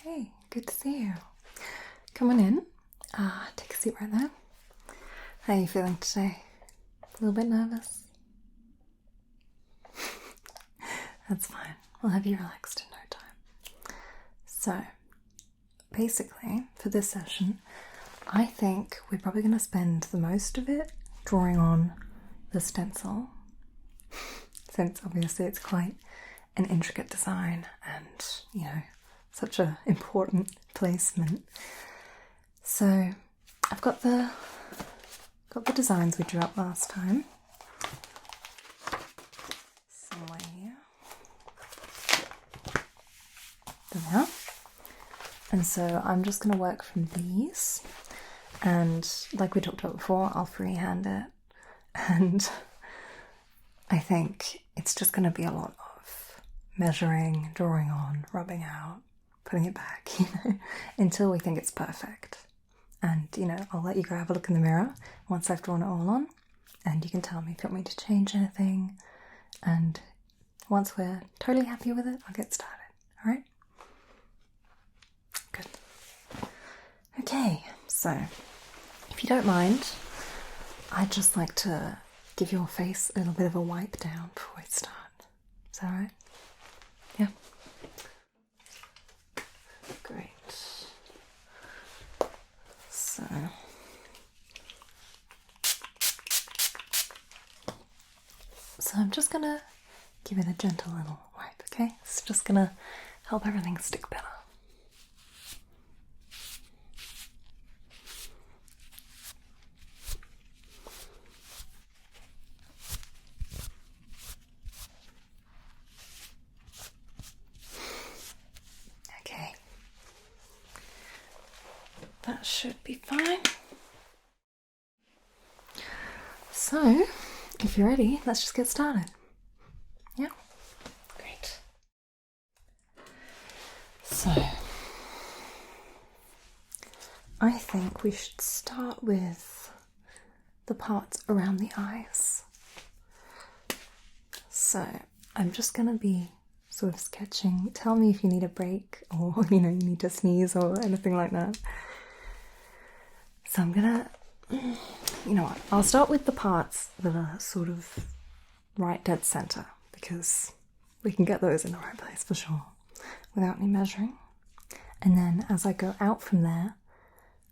Hey, good to see you. Come on in. Take a seat right there. How are you feeling today? A little bit nervous? That's fine. We'll have you relaxed in no time. So, basically, for this session, I think we're probably going to spend the most of it drawing on the stencil, since obviously it's quite an intricate design and, you know, such an important placement. So I've got the designs we drew up last time somewhere here. There they are. And so I'm just going to work from these, and like we talked about before, I'll freehand it, and I think it's just going to be a lot of measuring, drawing on, rubbing out, putting it back, until we think it's perfect. And, I'll let you go have a look in the mirror once I've drawn it all on, and you can tell me if you want me to change anything. And once we're totally happy with it, I'll get started. All right? Good. Okay, so if you don't mind, I'd just like to give your face a little bit of a wipe down before we start. Is that all right? Yeah? Great. So I'm just gonna give it a gentle little wipe, okay? It's just gonna help everything stick better. Okay. That should be fine. So, if you're ready, let's just get started. Yeah? Great. So, I think we should start with the parts around the eyes. So, I'm just going to be sort of sketching. Tell me if you need a break or, you need to sneeze or anything like that. So I'm gonna, you know what, I'll start with the parts that are sort of right dead center, because we can get those in the right place for sure without any measuring. And then as I go out from there,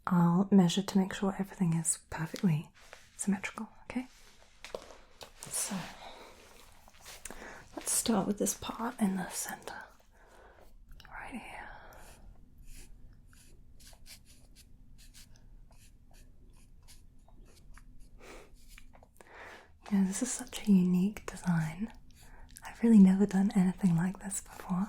I'll measure to make sure everything is perfectly symmetrical, okay? So let's start with this part in the center, right here. This is such a unique design. I've really never done anything like this before.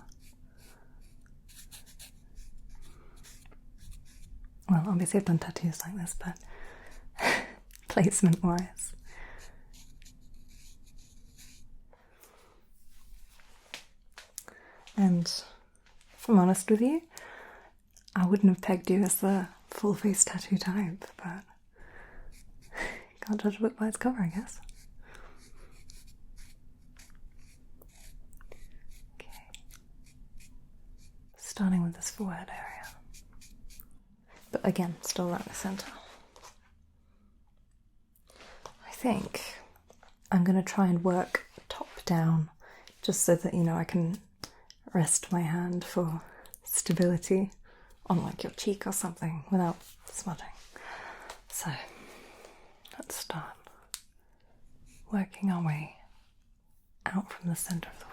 Well, obviously I've done tattoos like this, but placement-wise. And if I'm honest with you, I wouldn't have pegged you as the full face tattoo type, but can't judge a book by its cover, I guess. Starting with this forehead area. But again, still right in the center. I think I'm going to try and work top down, just so that, I can rest my hand for stability on like your cheek or something without smudging. So let's start working our way out from the center of the forehead.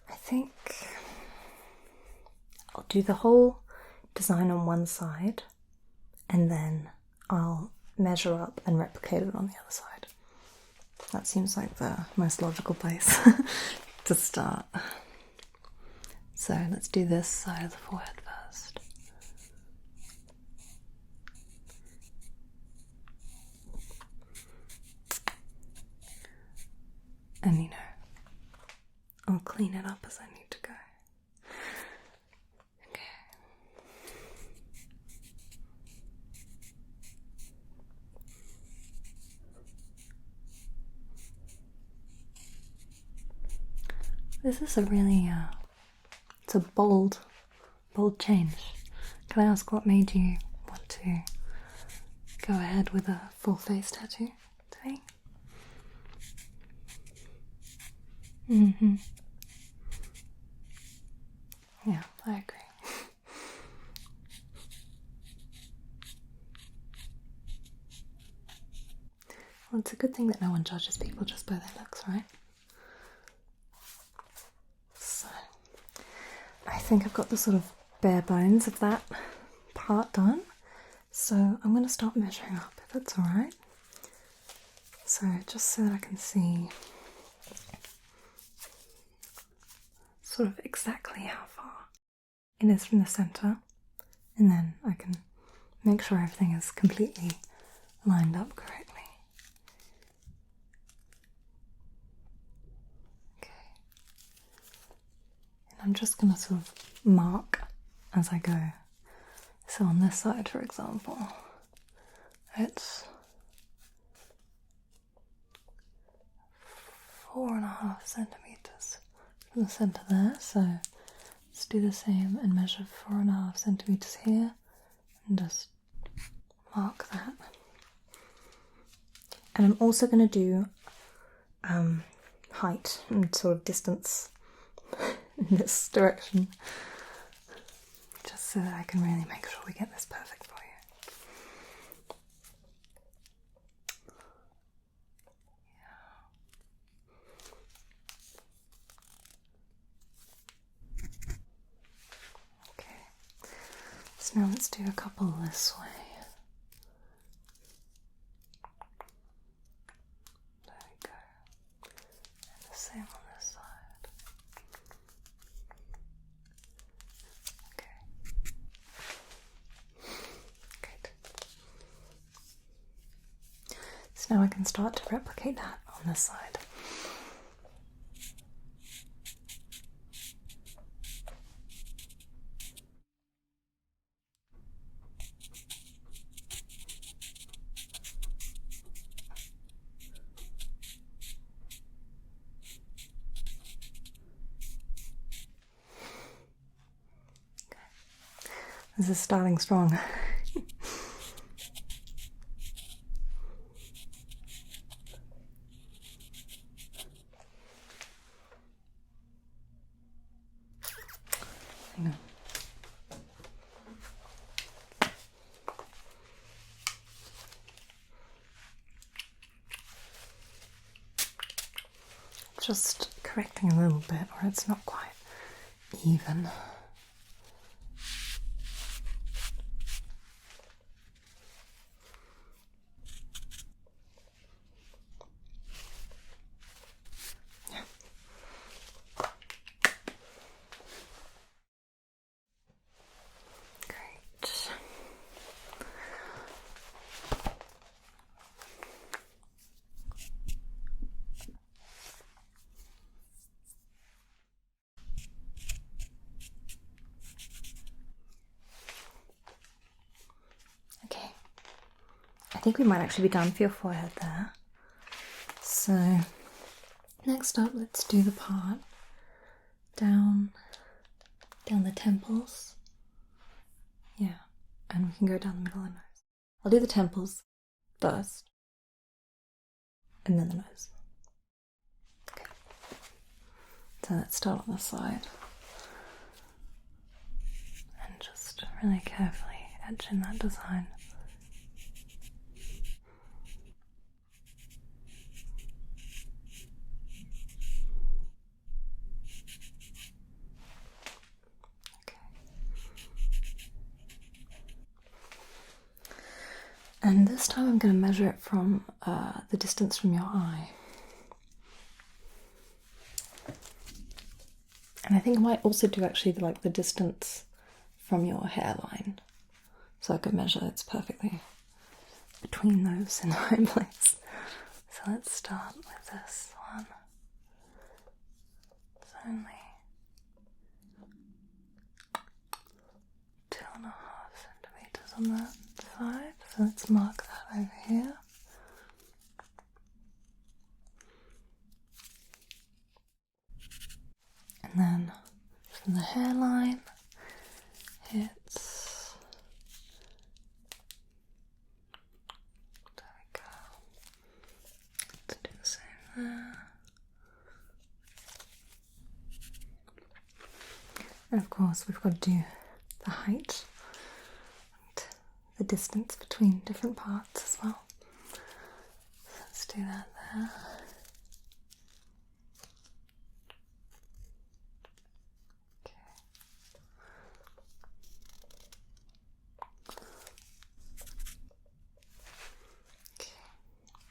I think I'll do the whole design on one side, and then I'll measure up and replicate it on the other side. That seems like the most logical place to start. So let's do this side of the forehead first. And clean it up as I need to go. Okay. This is a really, it's a bold change. Can I ask what made you want to go ahead with a full face tattoo today? Yeah, I agree. Well, it's a good thing that no one judges people just by their looks, right? So, I think I've got the sort of bare bones of that part done. So I'm going to start measuring up, if that's alright. So just so that I can see sort of exactly how far it is from the centre, and then I can make sure everything is completely lined up correctly. Okay. And I'm just going to sort of mark as I go. So on this side, for example, it's 4.5 centimetres from the centre there, so let's do the same and measure 4.5 centimetres here and just mark that. And I'm also going to do height and sort of distance in this direction, just so that I can really make sure we get this perfect for you. Okay, so now let's do a couple this way. There we go. And the same on this side. Okay. Good. So now I can start to replicate that on this side. This is starting strong. Hang on. Just correcting a little bit where it's not quite even. Okay, I think we might actually be done for your forehead there. So next up, let's do the part down the temples. Yeah, and we can go down the middle of the nose. I'll do the temples first, and then the nose. Okay, so let's start on the side. And just really carefully etch in that design. And this time I'm going to measure it from the distance from your eye. And I think I might also do actually like the distance from your hairline. So I can measure it's perfectly between those in the right place. So let's start with this one. So only 2.5 centimeters on that side, so let's mark that over here. And then from the hairline, it's, there we go, let's do the same there. And of course we've got to do the height and the distance between different parts as well. So let's do that there.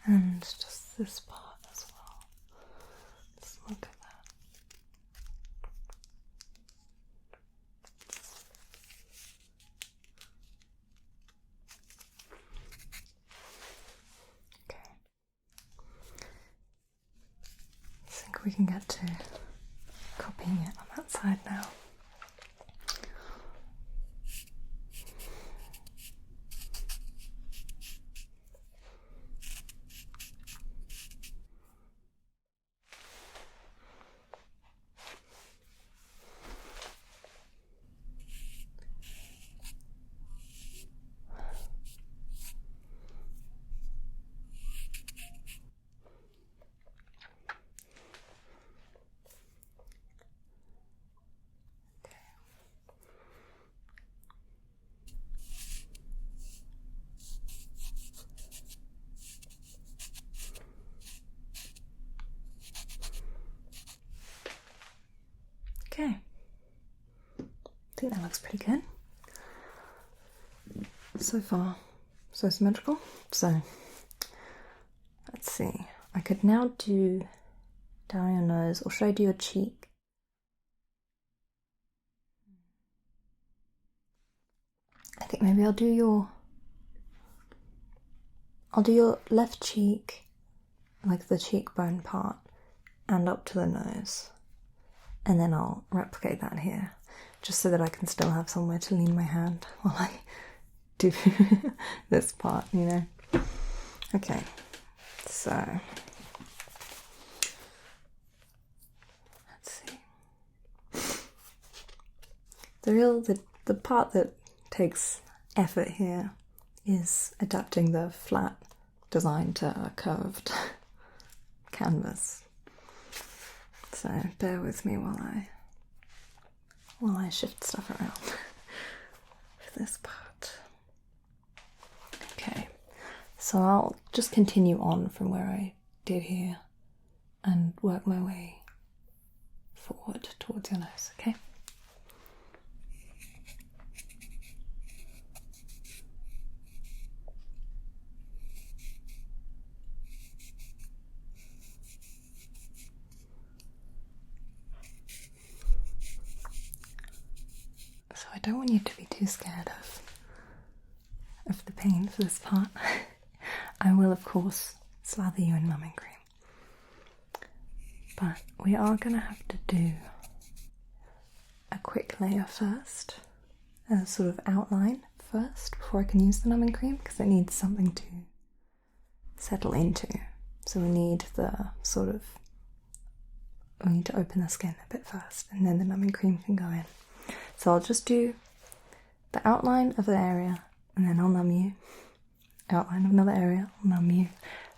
And just this part as well. Let's look at that. Okay. I think we can get to copying it on that side now. Okay, I think that looks pretty good. So far, so symmetrical. So, let's see. I could now do down your nose, or should I do your cheek? I think maybe I'll do your left cheek, like the cheekbone part, and up to the nose. And then I'll replicate that here, just so that I can still have somewhere to lean my hand while I do this part, you know. Okay, so let's see. The part that takes effort here is adapting the flat design to a curved canvas. So bear with me while I shift stuff around for this part. Okay, so I'll just continue on from where I did here and work my way forward towards your nose, okay? So I don't want you to be too scared of the pain for this part. I will, of course, slather you in numbing cream. But we are going to have to do a quick layer first, a sort of outline first, before I can use the numbing cream, because it needs something to settle into. So we need we need to open the skin a bit first, and then the numbing cream can go in. So I'll just do the outline of the area, and then I'll numb you. Outline of another area, I'll numb you,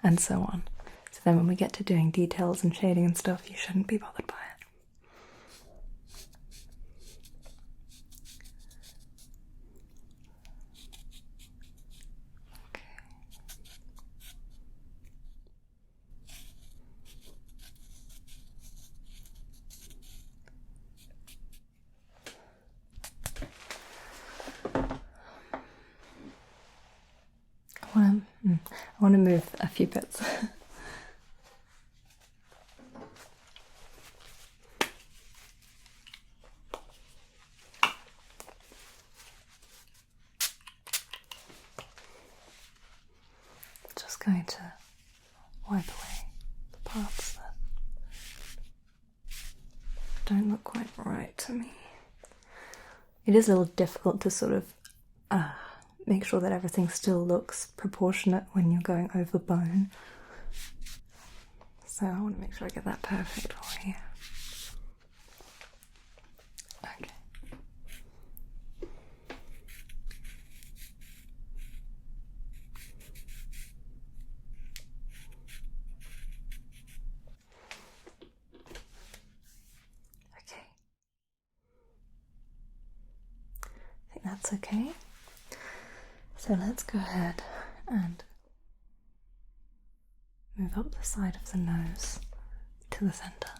and so on. So then when we get to doing details and shading and stuff, you shouldn't be bothered by it. I want to move a few bits. Just going to wipe away the parts that look quite right to me. It is a little difficult to sort of make sure that everything still looks proportionate when you're going over bone. So I want to make sure I get that perfect for you. Okay. Okay. I think that's okay. So let's go ahead and move up the side of the nose to the center.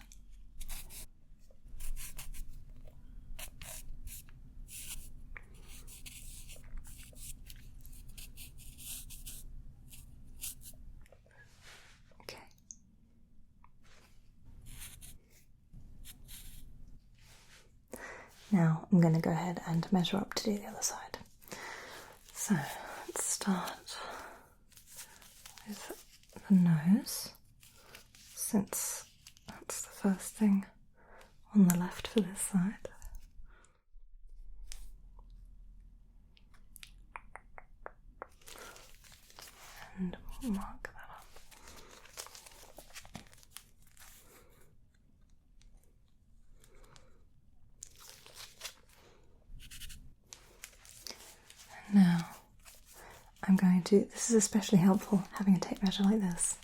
Okay. Now I'm going to go ahead and measure up to do the other side. So let's start with the nose, since that's the first thing on the left for this side. And we'll mark that up. And now I'm going to, this is especially helpful having a tape measure like this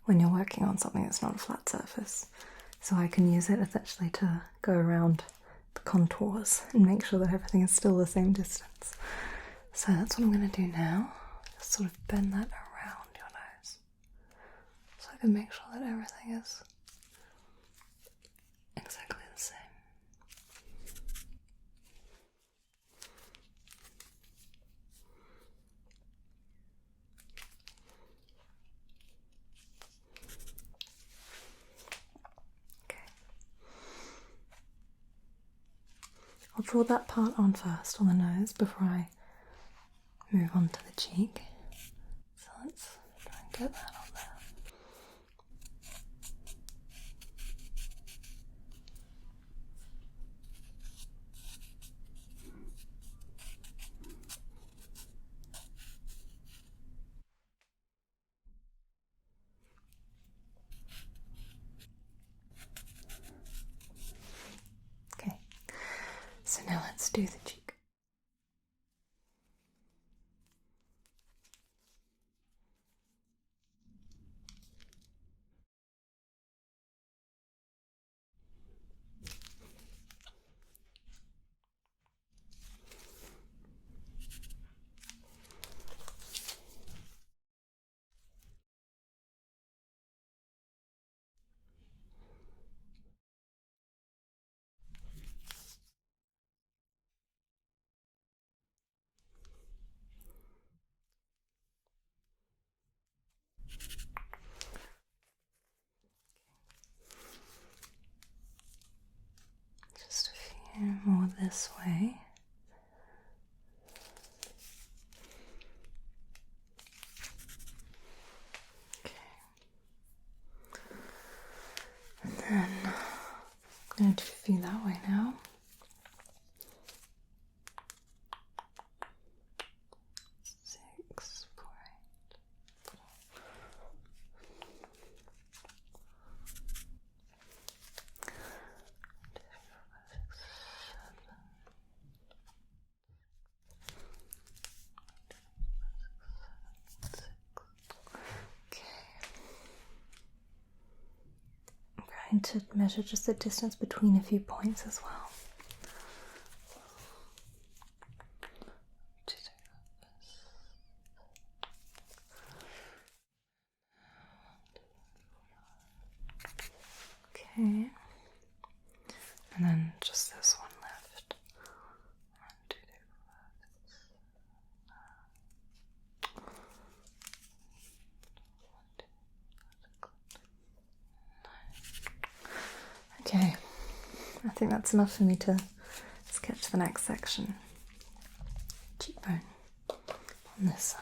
when you're working on something that's not a flat surface. So I can use it essentially to go around the contours and make sure that everything is still the same distance. So that's what I'm going to do now. Just sort of bend that around your nose so I can make sure that everything is exactly the same. I'll draw that part on first on the nose before I move on to the cheek. So let's try and get that on there. Okay, so now let's do the cheek. Just a few more this way. Okay. And then I'm going to do a few that way now. Six, four, I'm going to measure just the distance between a few points as well. Okay, and then just this one left. 1, 2, 3, 4, 5, 6, 7, 8, 9. Okay, I think that's enough for me to sketch the next section. Cheekbone on this side.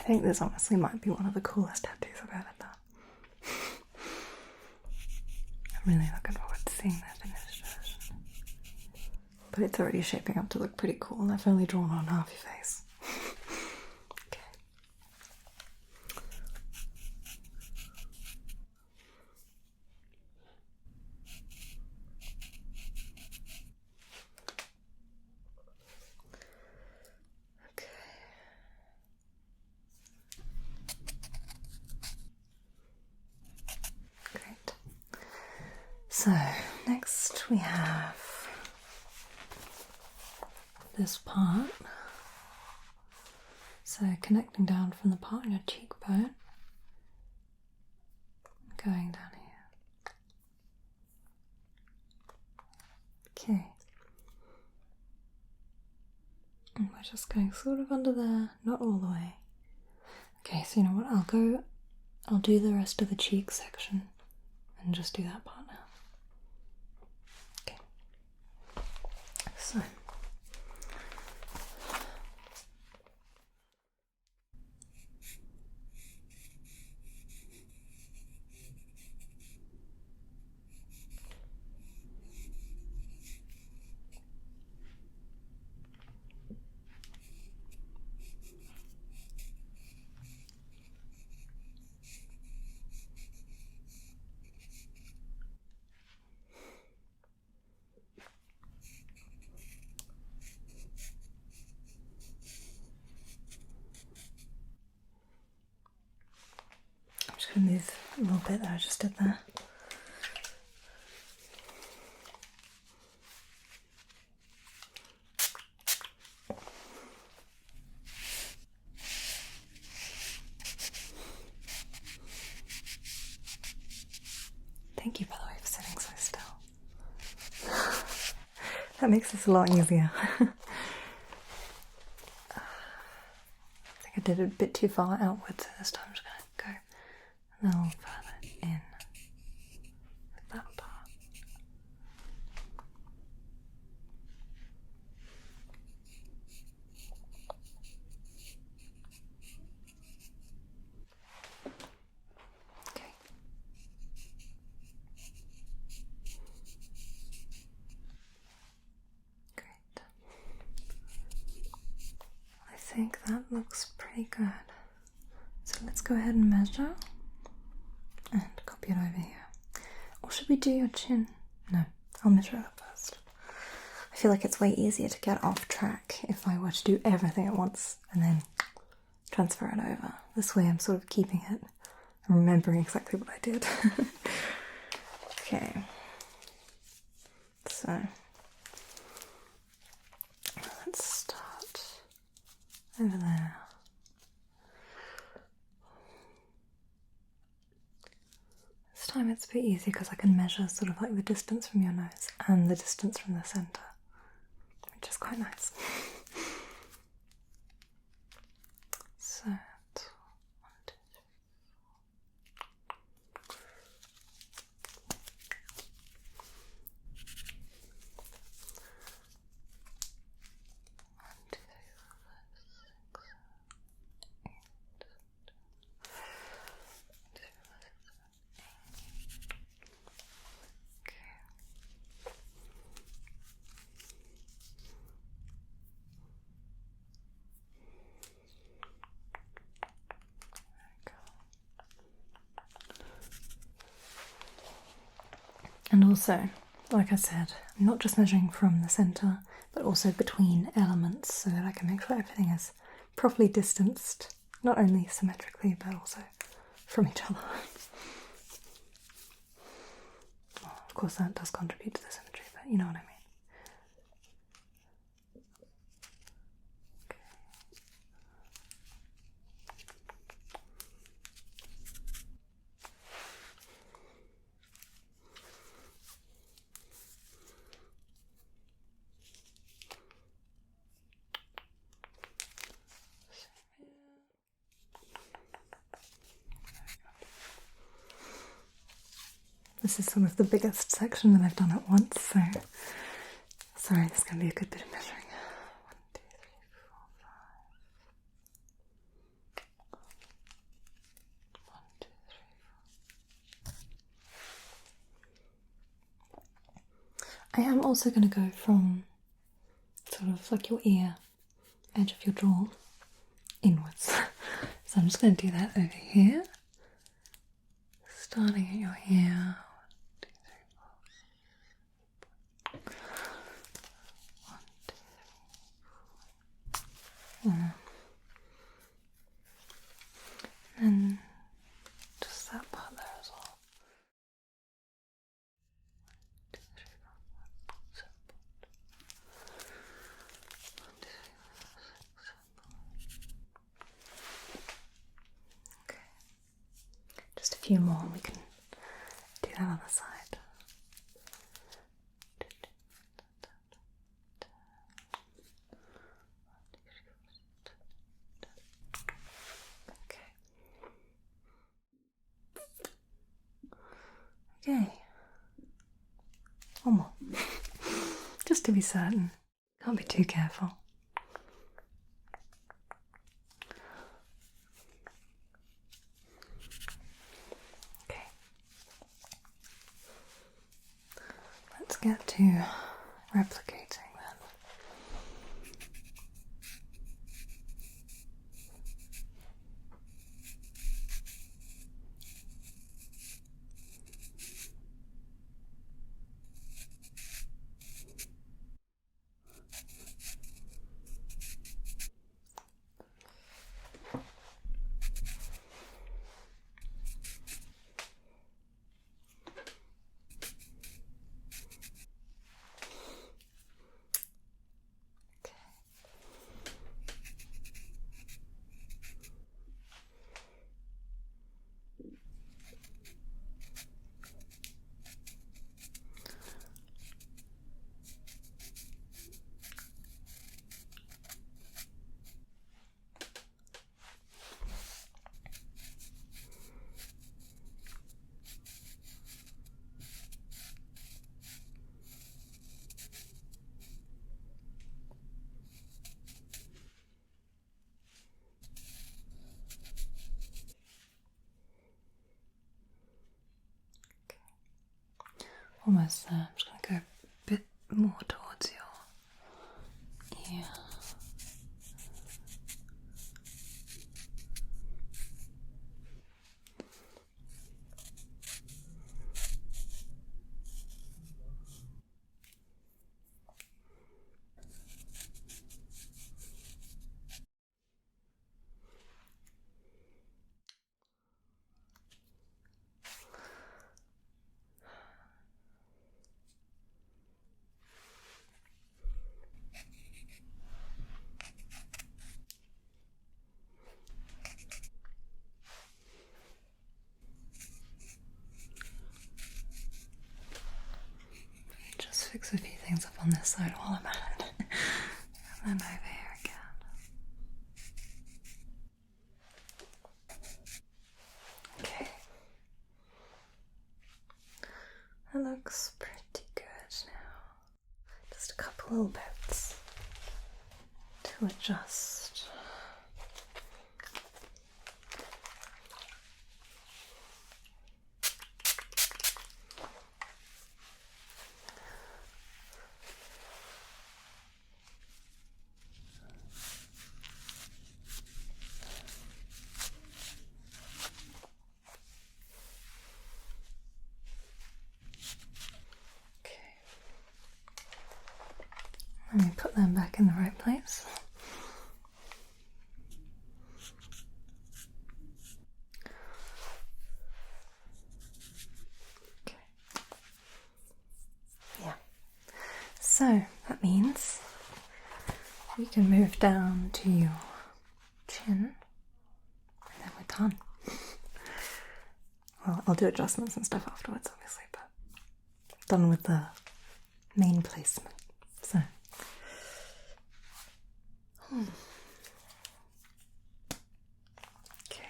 think this honestly might be one of the coolest tattoos I've ever done. I'm really looking forward to seeing the finished version. But it's already shaping up to look pretty cool, and I've only drawn on half your face. Okay. Okay. Great. So, next we have this part. So, connecting down from the part on your cheekbone, going down here. Okay. And we're just going sort of under there, not all the way. Okay, so you know what, I'll do the rest of the cheek section and just do that part now. Okay. So. I'm just going to move a little bit that I just did there. Thank you, by the way, for sitting so still. That makes this a lot easier. I think I did it a bit too far outwards, so this time I'm just going to go a little further in with that part. Okay. Great. I think that looks pretty good. So let's go ahead and measure and copy it over here. Or should we do your chin? No, I'll measure it up first. I feel like it's way easier to get off track if I were to do everything at once and then transfer it over. This way I'm sort of keeping it and remembering exactly what I did. Okay. So let's start over there. This time it's a bit easy because I can measure sort of like the distance from your nose and the distance from the centre, which is quite nice. So, 1, 2, 3, 1, 2, 3, 4, 5, 6, 7, 8, 9, 10. And also, like I said, I'm not just measuring from the centre, but also between elements so that I can make sure everything is properly distanced, not only symmetrically, but also from each other. Well, of course, that does contribute to the symmetry, but you know what I mean. This is some of the biggest section that I've done at once, so sorry, this is going to be a good bit of measuring. 1, 2, 3, 4, 5. I am also going to go from sort of like your ear, edge of your jaw, inwards. So I'm just going to do that over here, starting at your ear. 1, 2, 3, 4. 1, 2, 3, 4. And just that part there as well. 1, 2, 3, 4, 5, 6, 7. 1, 2, 3, 4, 5, 6, 7. Okay. Just a few more and we can do that other side. Okay. One more. Just to be certain. Can't be too careful. Okay. Let's get to replicating then. Almost there. I'm just going to go a bit more towards your ear. Just fix a few things up on this side while I'm at it. And then over here again. Okay. That looks pretty good now. Just a couple little bits to adjust. Let me put them back in the right place. Okay. Yeah. So that means we can move down to your chin and then we're done. Well, I'll do adjustments and stuff afterwards, obviously, but done with the main placement. So. Okay.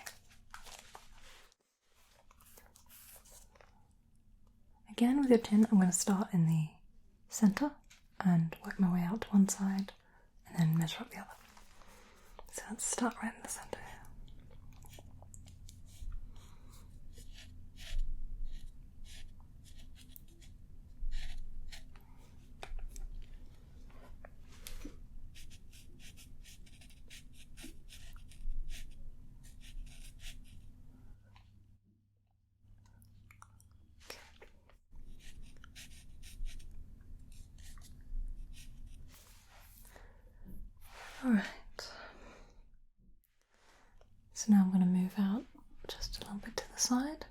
Again, with your chin, I'm going to start in the center and work my way out to one side and then measure up the other. So let's start right in the center here. Alright. So now I'm going to move out just a little bit to the side.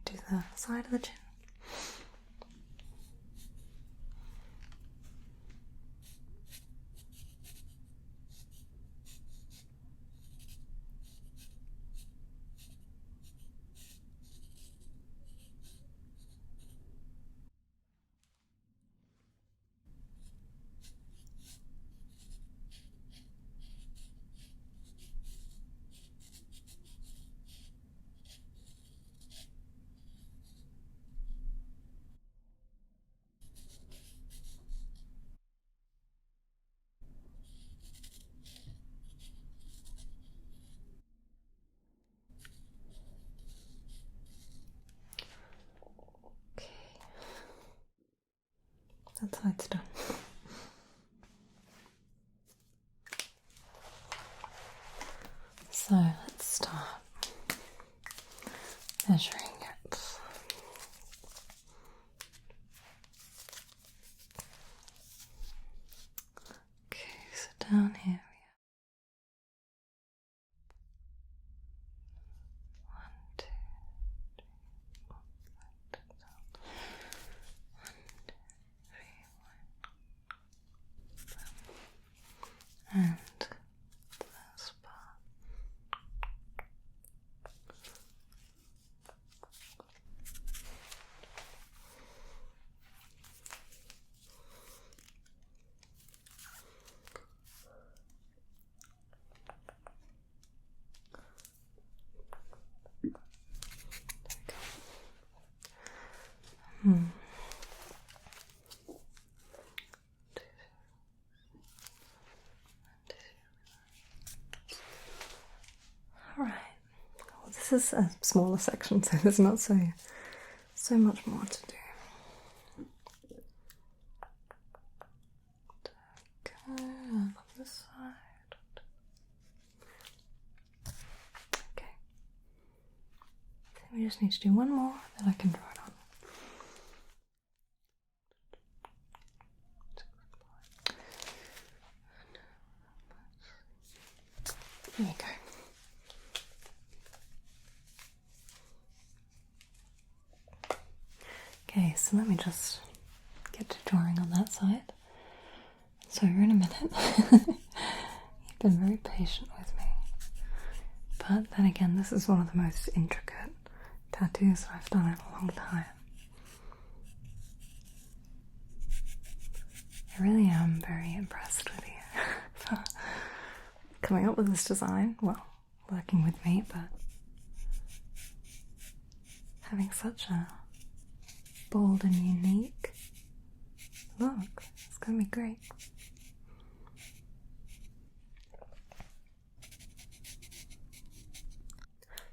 Do the side of the chin. That side's done. So let's start measuring it. Okay, so down here we have 1, 2, 3, 4, 5, 6, 7, 1, 2, 3, 4, 5, and this part. Alright, well, this is a smaller section, so there's not so much more to do. Okay, on this side. Okay. I think we just need to do one more, then I can draw it on. There you go. Okay, so let me just get to drawing on that side. So in a minute. You've been very patient with me. But then again, this is one of the most intricate tattoos that I've done in a long time. I really am very impressed with you for coming up with this design. Well, working with me, but having such a bold and unique look. It's going to be great.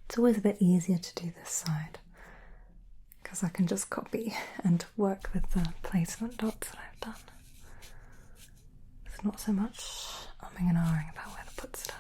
It's always a bit easier to do this side because I can just copy and work with the placement dots that I've done. It's not so much umming and ahhing about where to put stuff.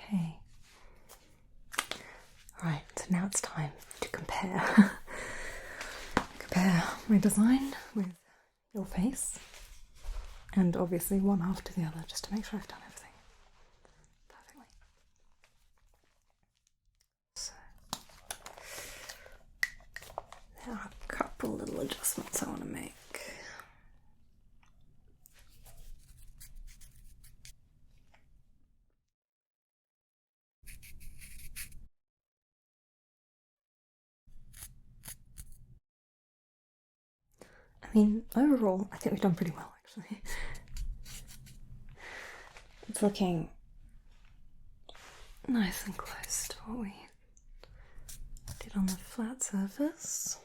Okay. Right, so now it's time to compare. Compare my design with your face, and obviously one after the other, just to make sure I've done everything perfectly. So, there are a couple little adjustments I want to make. I mean, overall, I think we've done pretty well, actually. It's looking nice and close to what we did on the flat surface.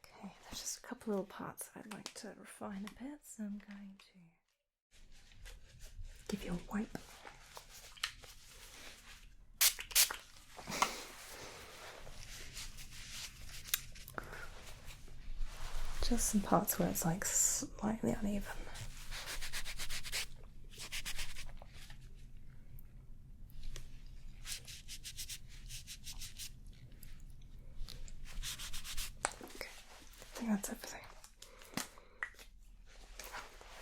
Okay, there's just a couple little parts that I'd like to refine a bit, so I'm going to give you a wipe. Just some parts where it's like slightly uneven. Okay, I think that's everything.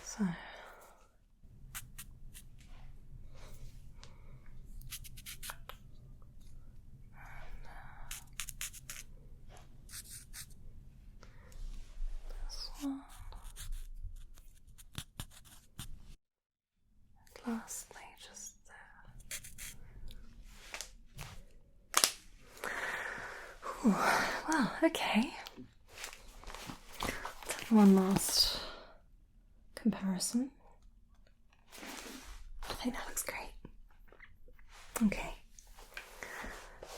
So lastly, just there. Ooh, well, okay. Let's have one last comparison. I think that looks great. Okay.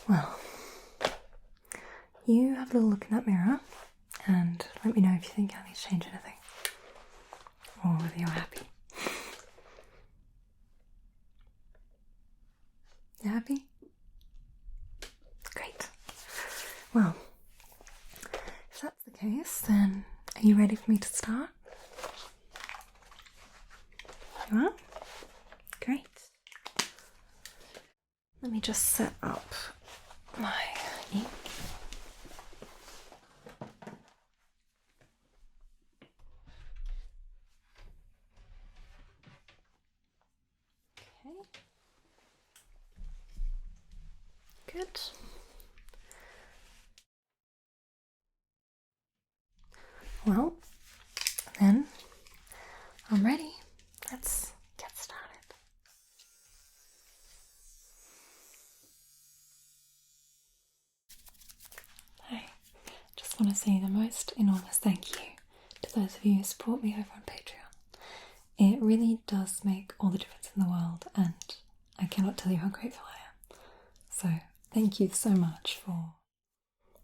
Well, you have a little look in that mirror and let me know if you think I need to change anything or whether you're happy. You happy? Great. Well, if that's the case, then are you ready for me to start? You are? Great. Let me just set up my ink. Okay. Good. Well, then I'm ready. Let's get started. I just want to say the most enormous thank you to those of you who support me over on Patreon. It really does make all the difference in the world, and I cannot tell you how grateful I am. So thank you so much for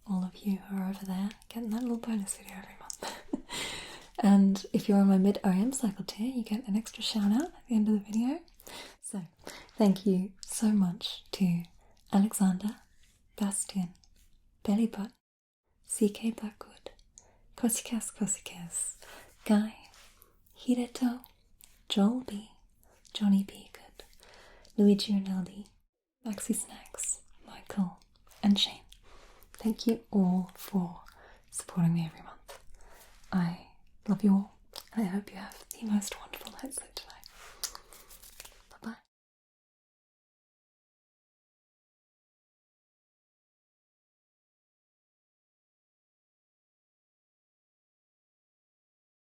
all of you who are over there getting that little bonus video every month. And if you're on my mid-OM cycle tier, you get an extra shout out at the end of the video. So thank you so much to Alexander, Bastian, Bellybutton, CK Blackwood, Kosikas, Guy, Hideto, Joel B, Johnny B Good, Luigi Rinaldi, Maxi Snacks, Michael, and Shane. Thank you all for supporting me every month. I love you all, and I hope you have the most wonderful night's sleep tonight.